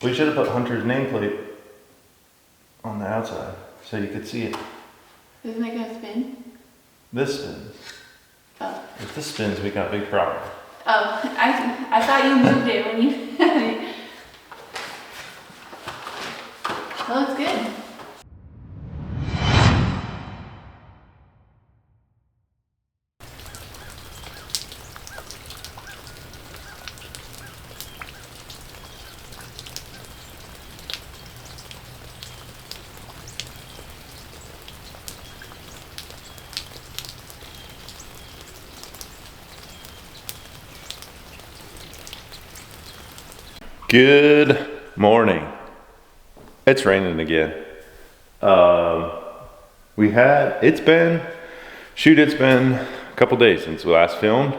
We should have put Hunter's nameplate on the outside so you could see it. Isn't it gonna spin? This spins. Oh. If this spins, we got a big problem. Oh, I thought you moved it when you had it. That looks good. Good morning. It's raining again. It's been a couple days since we last filmed.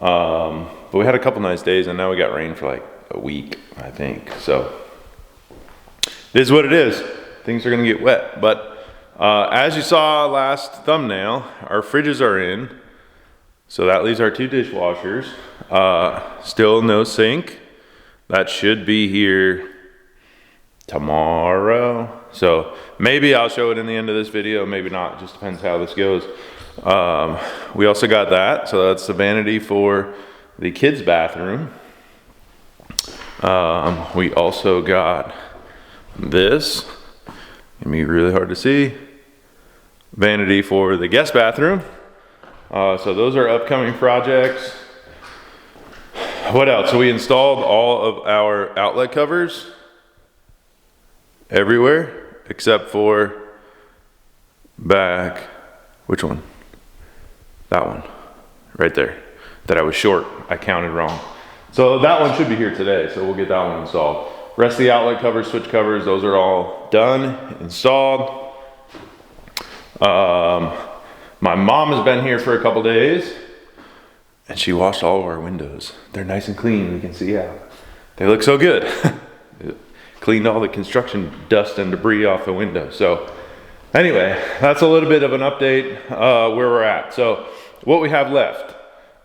But we had a couple nice days and now we got rain for like a week, I think. So it is what it is. Things are gonna get wet. But as you saw last thumbnail, our fridges are in. So that leaves our 2 dishwashers. Still no sink. That should be here tomorrow. So maybe I'll show it in the end of this video, maybe not, just depends how this goes. We also got that, so that's the vanity for the kids' bathroom. We also got this, gonna be really hard to see, vanity for the guest bathroom. So those are upcoming projects. What else? So we installed all of our outlet covers everywhere except for back, which one? That one, right there, that I was short, I counted wrong. So that one should be here today, so we'll get that one installed. Rest of the outlet covers, switch covers, those are all done, installed. My mom has been here for a couple days. And she washed all of our windows. They're nice and clean, we can see out. They look so good. Cleaned all the construction dust and debris off the window. So anyway, that's a little bit of an update where we're at. So what we have left,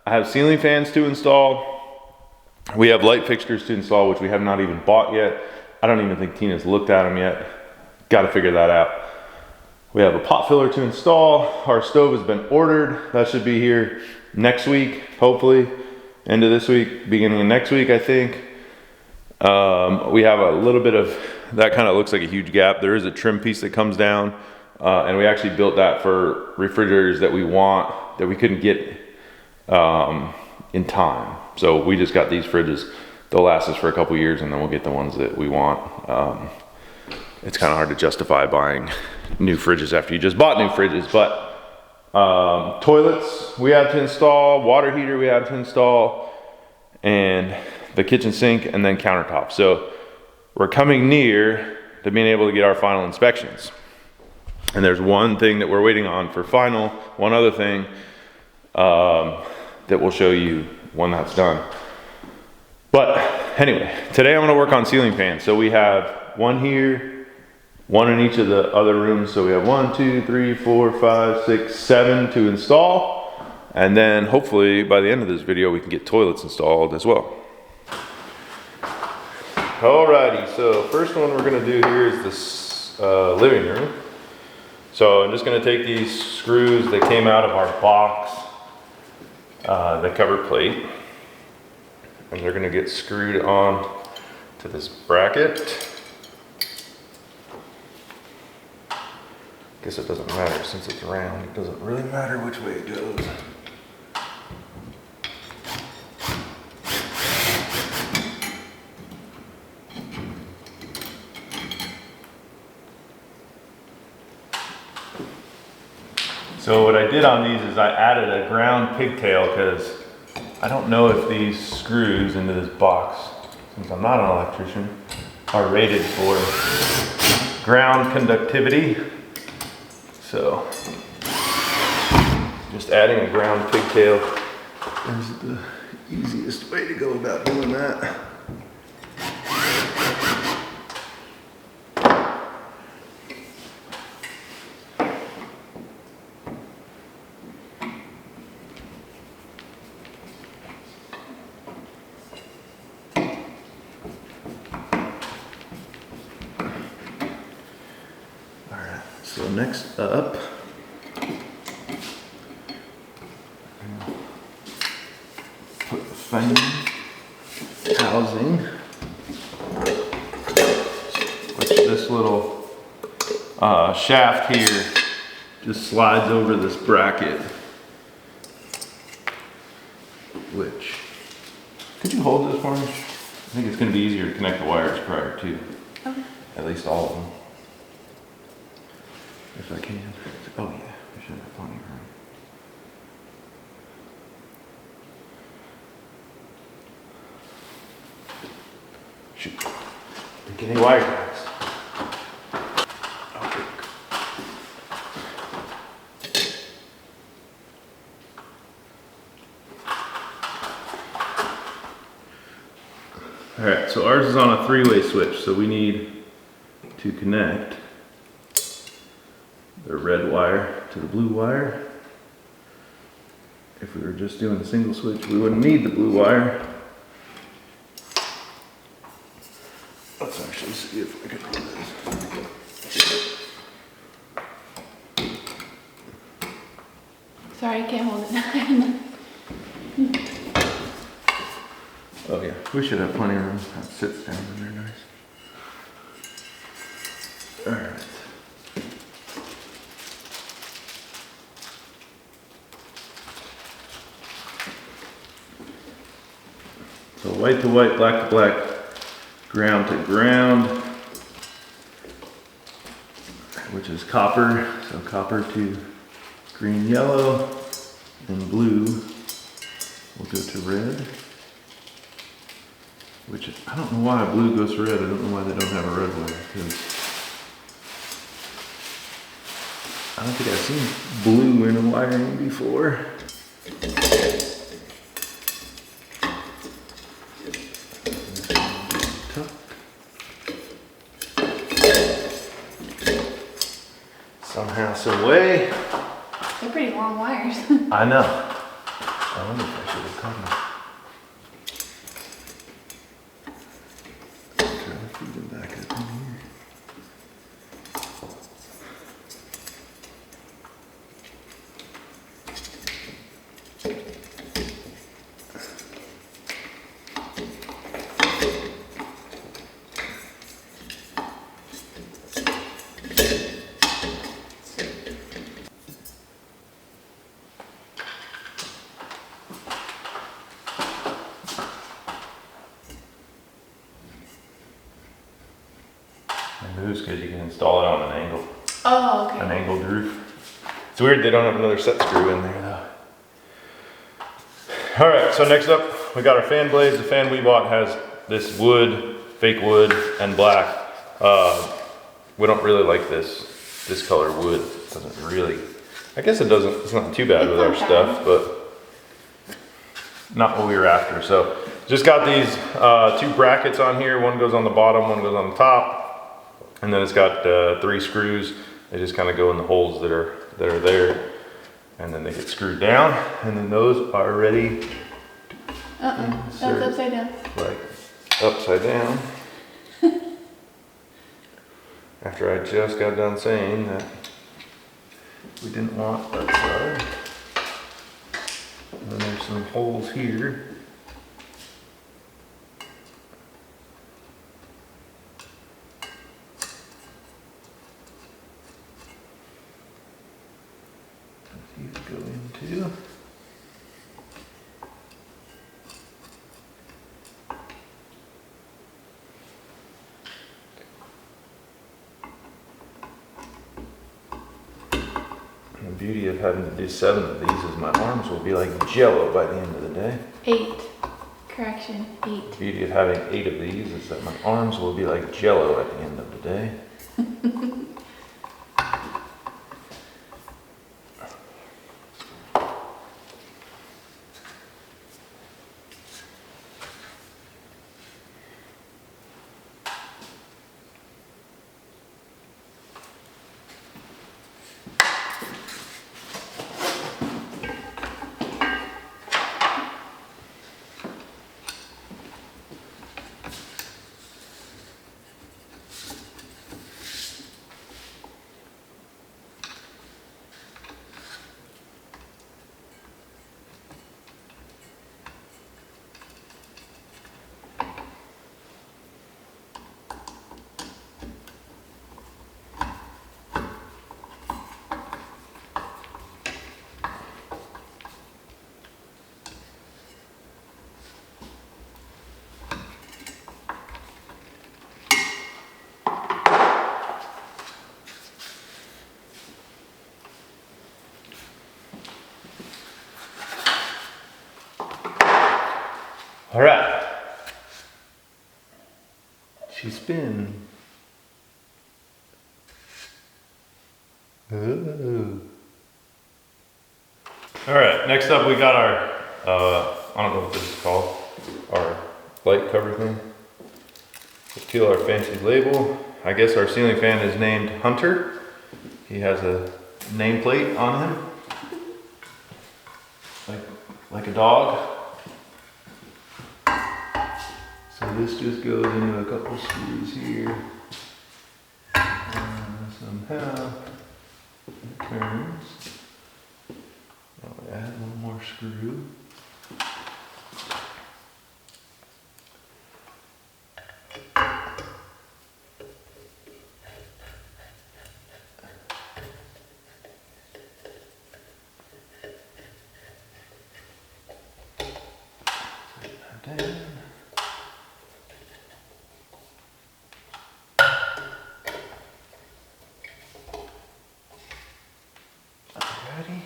I have ceiling fans to install. We have light fixtures to install, which we have not even bought yet. I don't even think Tina's looked at them yet. Got to figure that out. We have a pot filler to install. Our stove has been ordered. That should be here next week, hopefully. End of this week, beginning of next week, I think. We have a little bit of, that kind of looks like a huge gap. There is a trim piece that comes down, and we actually built that for refrigerators that we want, that we couldn't get in time. So we just got these fridges. They'll last us for a couple years, and then we'll get the ones that we want. It's kind of hard to justify buying new fridges after you just bought new fridges, but toilets we have to install, water heater we have to install, and the kitchen sink, and then countertops. So we're coming near to being able to get our final inspections. And there's one thing that we're waiting on for final, one other thing that we'll show you when that's done. But anyway, today I'm gonna work on ceiling fans. So we have one here, one in each of the other rooms. So we have 1, 2, 3, 4, 5, 6, 7 to install. And then hopefully by the end of this video, we can get toilets installed as well. Alrighty, so first one we're gonna do here is this living room. So I'm just gonna take these screws that came out of our box, the cover plate, and they're gonna get screwed on to this bracket. Guess it doesn't matter since it's round. It doesn't really matter which way it goes. So what I did on these is I added a ground pigtail because I don't know if these screws into this box, since I'm not an electrician, are rated for ground conductivity. So just adding a ground pigtail is the easiest way to go about doing that. So next up, put the frame housing, which this little shaft here just slides over this bracket, which, could you hold this for me? I think it's going to be easier to connect the wires prior to, Okay. at least all of them. If I can. Oh yeah, we should have plenty of room. Shoot. Didn't get any wire guys. Okay. Alright, so ours is on a three-way switch, so we need to connect the red wire to the blue wire. If we were just doing a single switch, we wouldn't need the blue wire. Let's actually see if I can do this. Sorry, I can't hold it. Oh yeah, we should have plenty of room. That sits down in there nice. Alright. So white to white, black to black, ground to ground, which is copper. So copper to green, yellow, and blue will go to red. Which, I don't know why blue goes to red. I don't know why they don't have a red wire, because I don't think I've seen blue in a wiring before. Somehow, some way. They're pretty long wires. I know. I wonder if I should have cut them. Try to feed them back up in here. Because you can install it on an angle. Oh, okay. An angled roof. It's weird they don't have another set screw in there though. Alright, so next up we got our fan blades. The fan we bought has this wood, fake wood, and black. We don't really like this color wood. It doesn't really, I guess it doesn't, it's not too bad with our stuff, but not what we were after. So just got these two brackets on here. One goes on the bottom, one goes on the top. And then it's got 3 screws. They just kind of go in the holes that are there, and then they get screwed down. And then those are ready. That's upside down. Right, upside down. After I just got done saying that we didn't want that side. And then there's some holes here. These go into. And the beauty of having to do 7 of these is my arms will be like jello by the end of the day. 8. Correction, 8. The beauty of having 8 of these is that my arms will be like jello at the end of the day. She's spinning. Ooh. All right, next up we got our, I don't know what this is called, our light cover thing. Let's peel our fancy label. I guess our ceiling fan is named Hunter. He has a nameplate on him, like a dog. So this just goes into a couple screws here. Somehow it turns. I'll add one more screw. Down. Alrighty.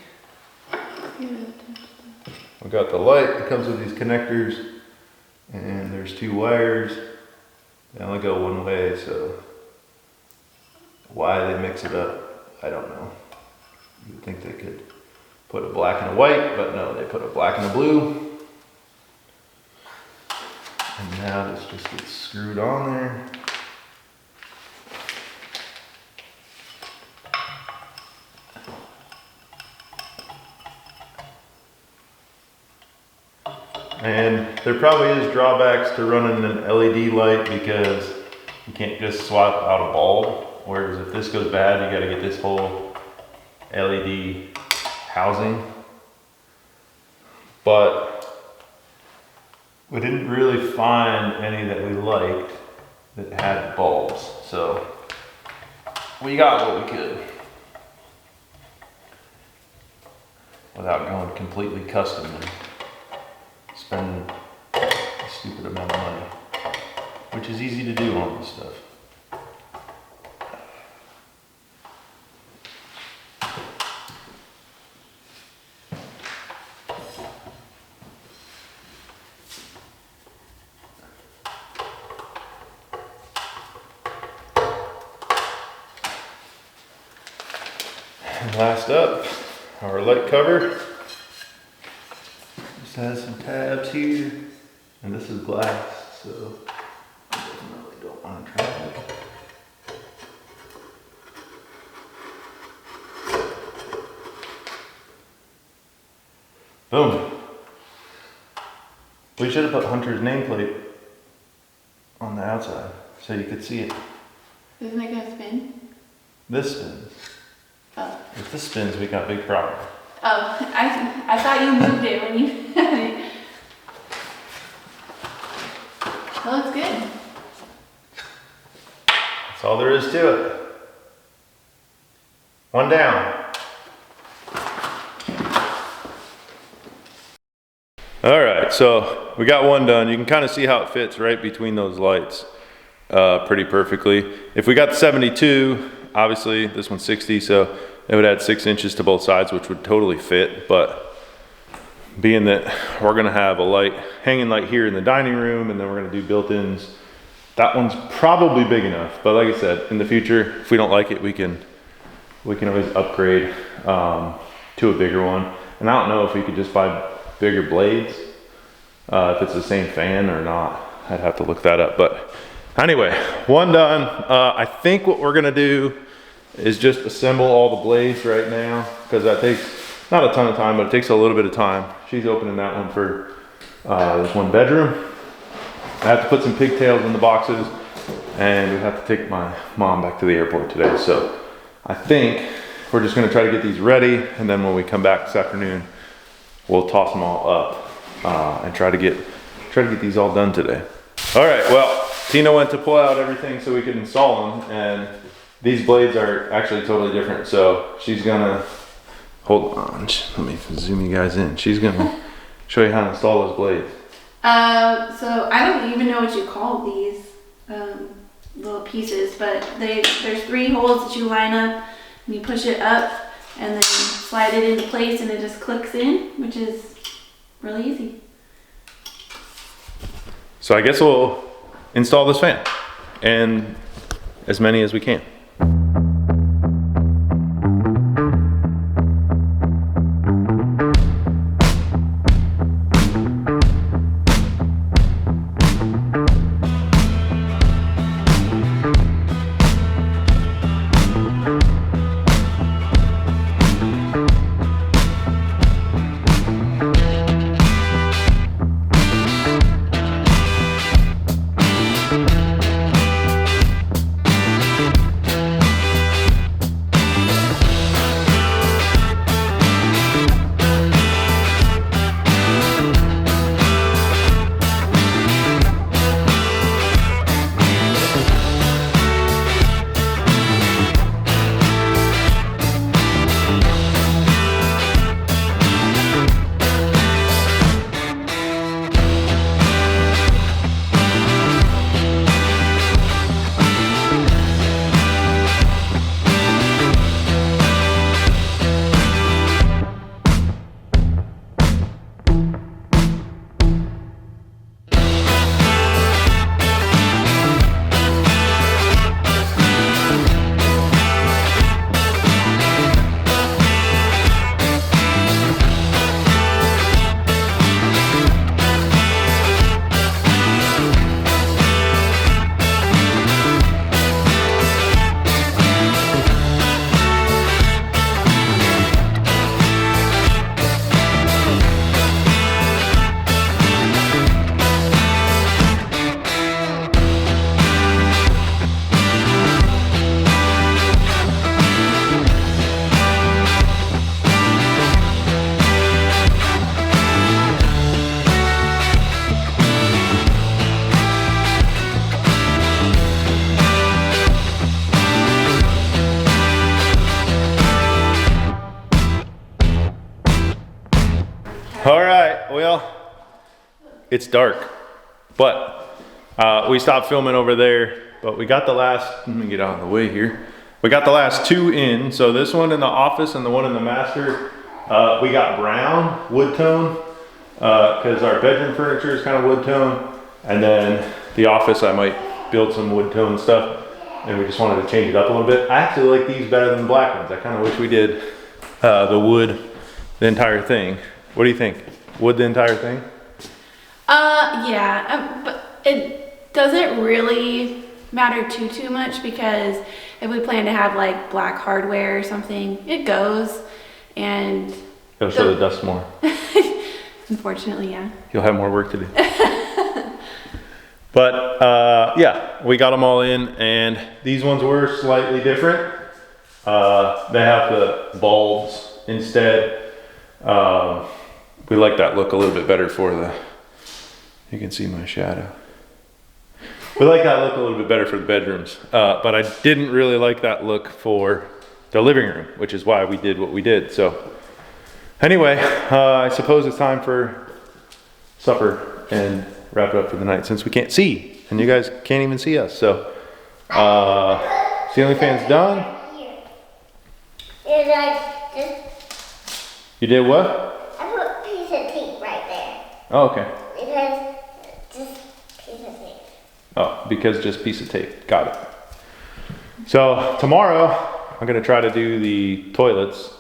We got the light. It comes with these connectors, and there's 2 wires. They only go one way, so why they mix it up, I don't know. You'd think they could put a black and a white, but no, they put a black and a blue. And now this just gets screwed on there. And there probably is drawbacks to running an LED light because you can't just swap out a bulb. Whereas if this goes bad, you gotta get this whole LED housing. But we didn't really find any that we liked that had bulbs. So we got what we could without going completely custom and spending a stupid amount of money, which is easy to do on this stuff. And last up, our light cover. This has some tabs here, and this is glass, so I definitely don't want to try it. Boom. We should have put Hunter's nameplate on the outside so you could see it. Doesn't it go spin? This spins. Oh. If this spins, we got a big problem. Oh, I thought you moved it when you had it. That looks good. That's all there is to it. One down. All right, so we got one done. You can kind of see how it fits right between those lights pretty perfectly. If we got the 72, obviously this one's 60, so it would add 6 inches to both sides, which would totally fit. But being that we're gonna have a light, hanging light here in the dining room, and then we're gonna do built-ins, that one's probably big enough. But like I said, in the future, if we don't like it, we can always upgrade to a bigger one. And I don't know if we could just buy bigger blades, if it's the same fan or not. I'd have to look that up. But anyway, one done. I think what we're gonna do is just assemble all the blades right now, because that takes not a ton of time, but it takes a little bit of time. She's opening that one for this one bedroom. I have to put some pigtails in the boxes, and we have to take my mom back to the airport today. So I think we're just gonna try to get these ready, and then when we come back this afternoon, we'll toss them all up and try to get these all done today. All right, well, Tina went to pull out everything so we could install them, and these blades are actually totally different. So she's gonna, hold on, let me zoom you guys in. She's gonna show you how to install those blades. So I don't even know what you call these little pieces, but there's 3 holes that you line up, and you push it up, and then slide it into place, and it just clicks in, which is really easy. So I guess we'll install this fan. and as many as we can. All right, well, it's dark, but we stopped filming over there, but we got the last, let me get out of the way here. We got the last two in, so this one in the office and the one in the master, we got brown wood tone, because our bedroom furniture is kind of wood tone, and then the office I might build some wood tone stuff, and we just wanted to change it up a little bit. I actually like these better than the black ones. I kind of wish we did the wood, the entire thing. What do you think? Wood the entire thing? Yeah, but it doesn't really matter too much, because if we plan to have like black hardware or something, it goes, and it'll show the dust more. Unfortunately, yeah. You'll have more work to do. But yeah, we got them all in, and these ones were slightly different. They have the bulbs instead. We like that look a little bit better for the, you can see my shadow. We like that look a little bit better for the bedrooms, but I didn't really like that look for the living room, which is why we did what we did. So anyway, I suppose it's time for supper and wrap it up for the night, since we can't see, and you guys can't even see us. So ceiling fan's done. You did what? Oh, okay. Because just piece of tape. Got it. So tomorrow, I'm gonna try to do the toilets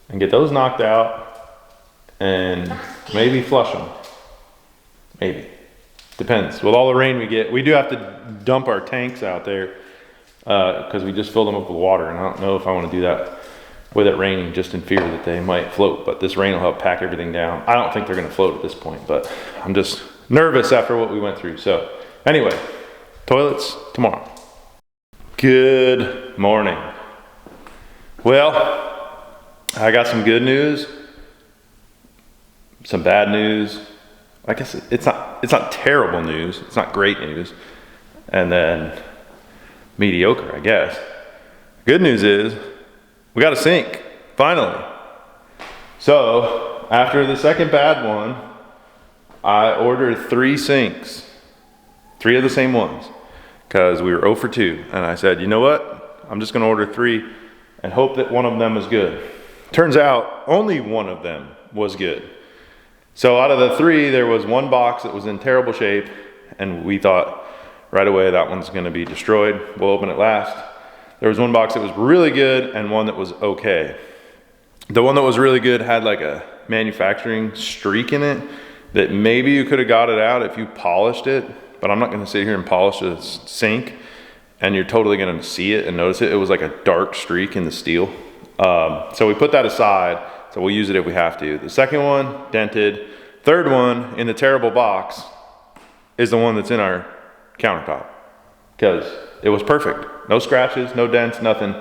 and get those knocked out and maybe flush them. Maybe. Depends. With all the rain we get, we do have to dump our tanks out there because we just filled them up with water, and I don't know if I want to do that with it raining, just in fear that they might float. But this rain will help pack everything down. I don't think they're going to float at this point, but I'm just nervous after what we went through. So anyway, toilets tomorrow. Good morning. Well, I got some good news, some bad news. I guess it's not terrible news. It's not great news. And then mediocre, I guess. Good news is we got a sink, finally. So after the second bad one, I ordered 3 sinks, 3 of the same ones, because we were 0 for 2. And I said, you know what? I'm just gonna order 3 and hope that one of them is good. Turns out only one of them was good. So out of the 3, there was 1 box that was in terrible shape, and we thought right away that one's gonna be destroyed. We'll open it last. There was one box that was really good and one that was okay. The one that was really good had like a manufacturing streak in it that maybe you could have got it out if you polished it, but I'm not gonna sit here and polish a sink and you're totally gonna see it and notice it. It was like a dark streak in the steel. So we put that aside, so we'll use it if we have to. The second one, dented. Third one, in the terrible box, is the one that's in our countertop, because it was perfect. No scratches, no dents, nothing.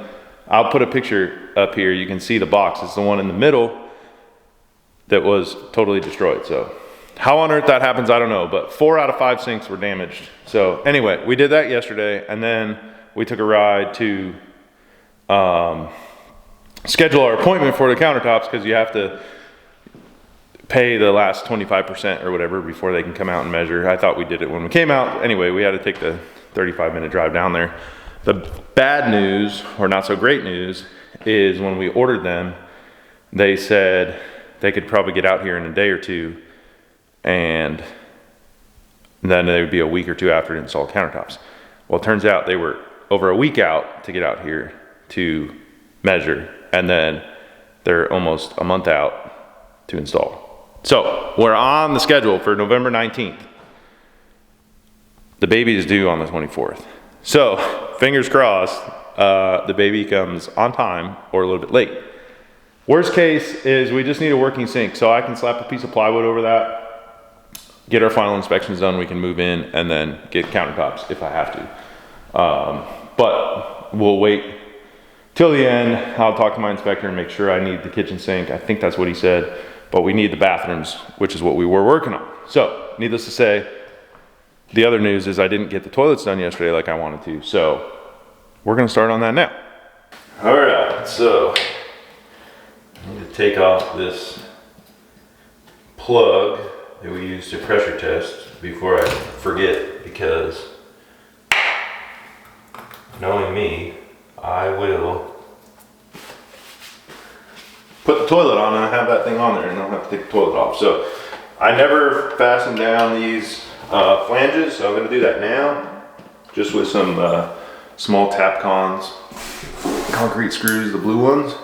I'll put a picture up here. You can see the box. It's the one in the middle that was totally destroyed. So how on earth that happens, I don't know, but 4 out of 5 sinks were damaged. So anyway, we did that yesterday, and then we took a ride to schedule our appointment for the countertops, because you have to pay the last 25% or whatever before they can come out and measure. I thought we did it when we came out. Anyway, we had to take the 35-minute drive down there. The bad news, or not so great news, is when we ordered them, they said they could probably get out here in a day or two, and then it would be a week or two after to install countertops. Well, it turns out they were over a week out to get out here to measure, and then they're almost a month out to install. So we're on the schedule for November 19th. The baby is due on the 24th. So fingers crossed, the baby comes on time or a little bit late. Worst case is we just need a working sink, so I can slap a piece of plywood over that, get our final inspections done, we can move in, and then get countertops if I have to. But we'll wait till the end. I'll talk to my inspector and make sure I need the kitchen sink. I think that's what he said, but we need the bathrooms, which is what we were working on. So needless to say, the other news is I didn't get the toilets done yesterday like I wanted to. So we're gonna start on that now. All right, so I need to take off this plug that we use to pressure test before I forget, because knowing me, I will put the toilet on and I have that thing on there and I don't have to take the toilet off. So I never fasten down these flanges, so I'm gonna do that now, just with some small Tapcons concrete screws, the blue ones.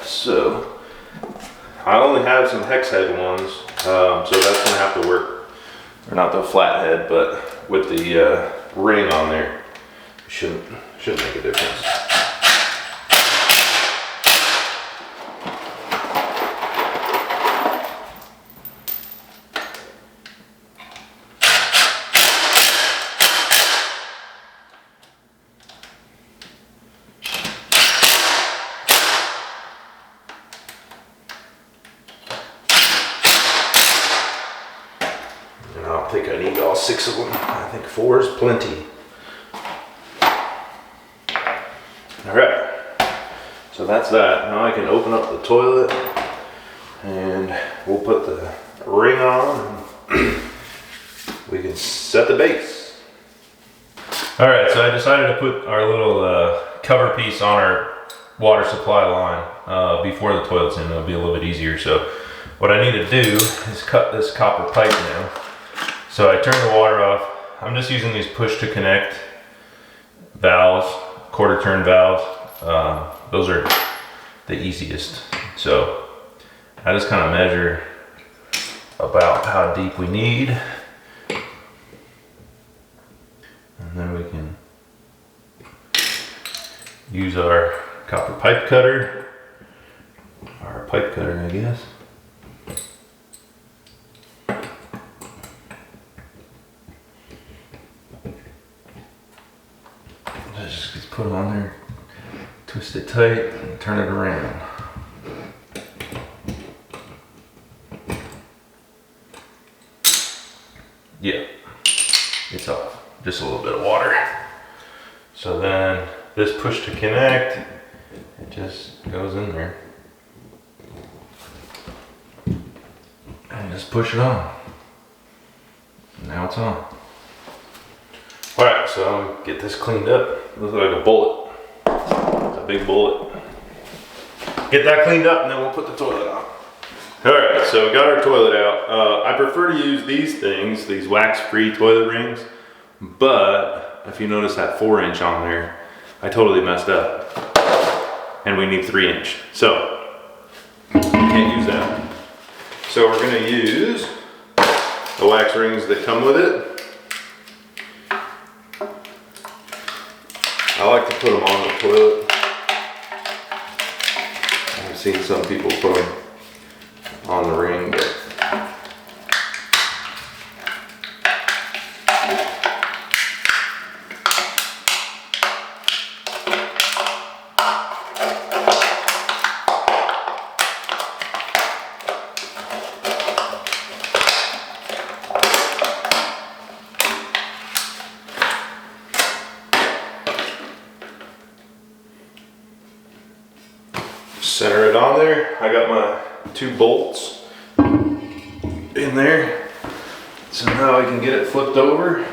So I only have some hex head ones, so that's gonna have to work, or not the flat head, but with the ring on there, shouldn't make a difference. I think I need all 6 of them. I think 4 is plenty. All right, so that's that. Now I can open up the toilet and we'll put the ring on and we can set the base. All right, so I decided to put our little cover piece on our water supply line before the toilet's in. It'll be a little bit easier. So what I need to do is cut this copper pipe now. So I turn the water off. I'm just using these push to connect valves, quarter turn valves. Those are the easiest. So I just kind of measure about how deep we need. And then we can use our copper pipe cutter, I guess. just put it on there, twist it tight, and turn it around. Yeah, it's off. Just a little bit of water. So then this push to connect, it just goes in there. And just push it on. Now it's on. All right, so I'll get this cleaned up. Looks like a bullet. It's a big bullet. Get that cleaned up and then we'll put the toilet on. All right, so we got our toilet out. I prefer to use these things, these wax-free toilet rings, but if you notice that 4-inch on there, I totally messed up. And we need 3-inch. So, we can't use that. So we're gonna use the wax rings that come with it. I like to put them on the toilet. I've seen some people put them on the ring, but center it on there. I got my 2 bolts in there. So now I can get it flipped over.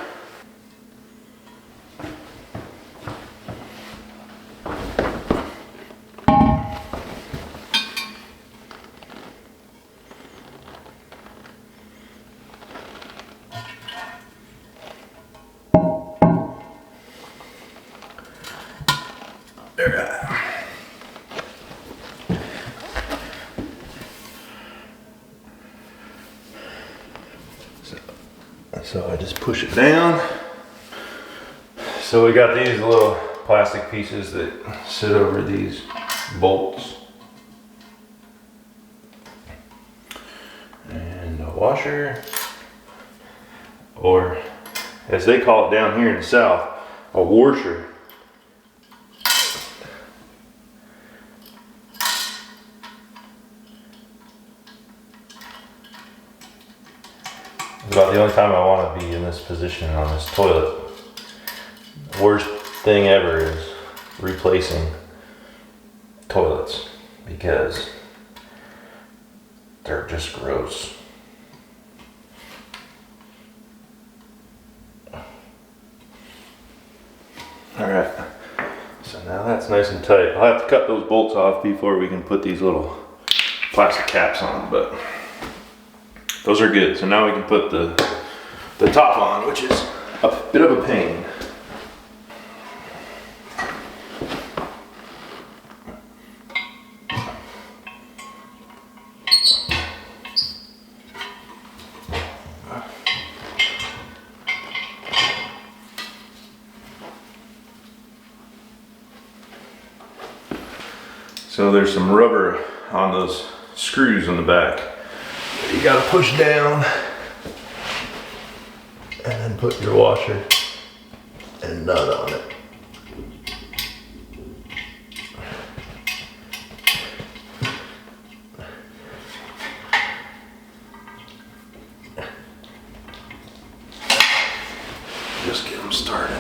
So I just push it down. So we got these little plastic pieces that sit over these bolts. And a washer, or as they call it down here in the South, a washer. It's about the only time I want to be in this position on this toilet. The worst thing ever is replacing toilets because they're just gross. Alright, so now that's nice and tight. I'll have to cut those bolts off before we can put these little plastic caps on, but those are good. So now we can put the top on, which is a bit of a pain. So there's some rubber on those screws in the back. You gotta push down and then put your washer and nut on it. Just get them started.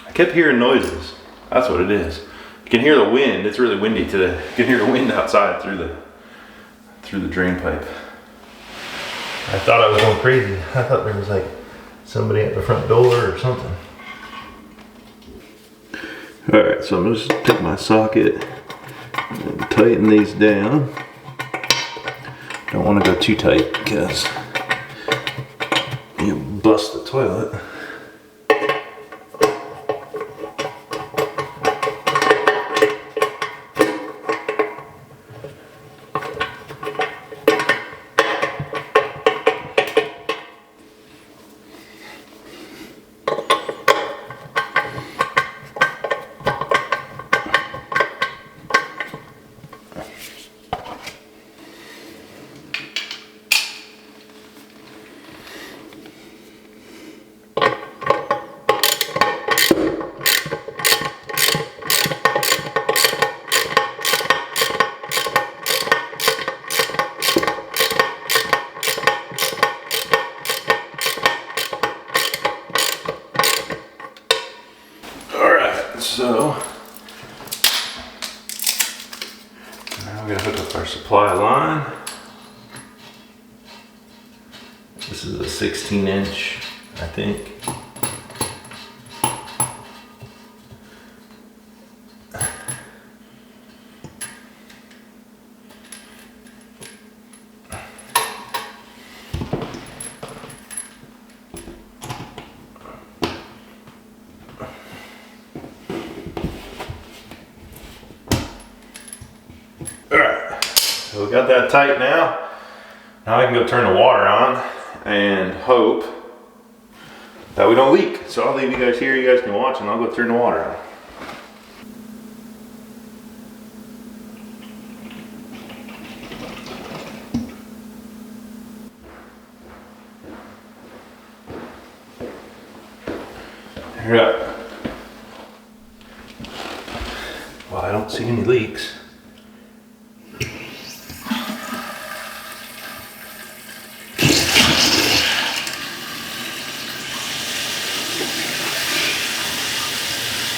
I kept hearing noises. That's what it is. You can hear the wind. It's really windy today. You can hear the wind outside through the drain pipe. I thought I was going crazy. I thought there was like somebody at the front door or something. All right, so I'm just take my socket and tighten these down. Don't want to go too tight because you bust the toilet. I'm gonna hook up our supply line. This is a 16-inch, I think. Alright, so we got that tight now. Now I can go turn the water on and hope that we don't leak. So I'll leave you guys here, you guys can watch, and I'll go turn the water on. Alright. Well, I don't see any leaks.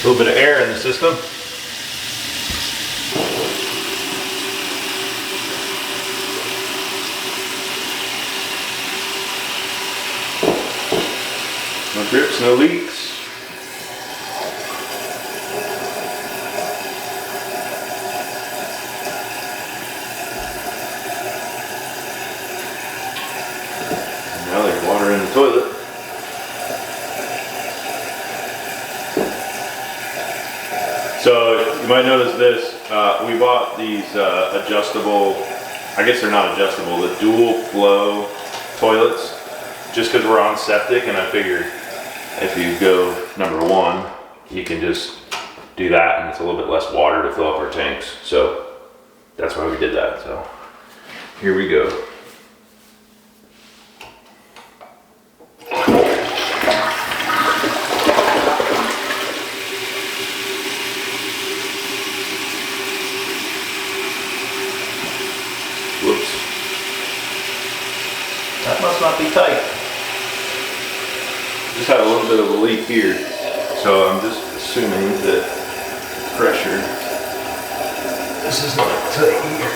A little bit of air in the system. No drips, no leaks. And now there's water in the toilet. So you might notice this, we bought these adjustable, I guess they're not adjustable, the dual flow toilets, just because we're on septic, and I figured if you go number one, you can just do that and it's a little bit less water to fill up our tanks. So that's why we did that. So here we go. Whoops. That must not be tight. Just had a little bit of a leak here, so I'm just assuming that pressure. This is not tight here.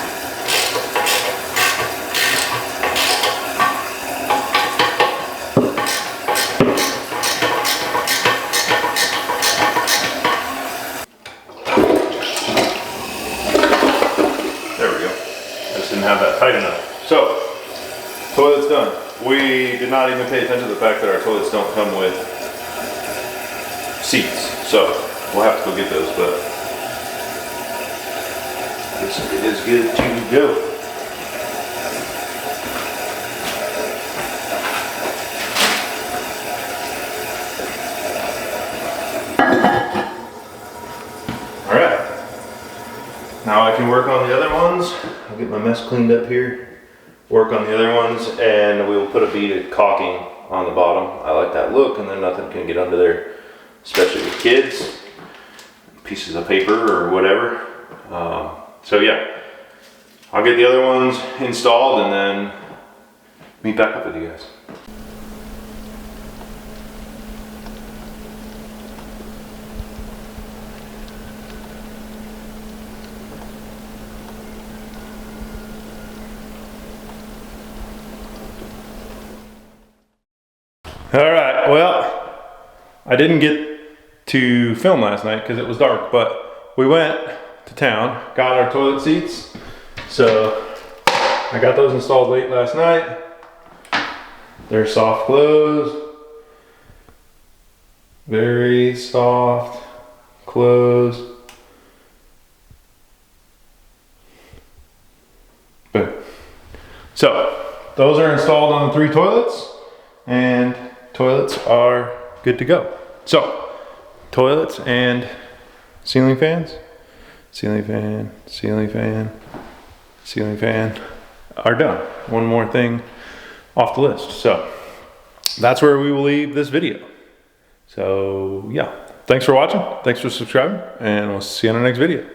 There we go. I just didn't have that tight enough. So, toilet's done. We did not even pay attention to the fact that our toilets don't come with seats. So, we'll have to go get those, but I guess it is good to go. Alright. Now I can work on the other ones. I'll get my mess cleaned up here. Work on the other ones, and we will put a bead of caulking on the bottom. I like that look, and then nothing can get under there, especially with kids, pieces of paper or whatever. So yeah, I'll get the other ones installed and then meet back up with you guys. All right, well, I didn't get to film last night because it was dark, but we went to town, got our toilet seats. So I got those installed late last night. They're soft close, very soft close. Boom. So those are installed on the 3 toilets, and toilets are good to go. So, toilets and ceiling fans, ceiling fan, ceiling fan, ceiling fan are done. One more thing off the list. So, that's where we will leave this video. So, yeah. Thanks for watching. Thanks for subscribing, and we'll see you on the next video.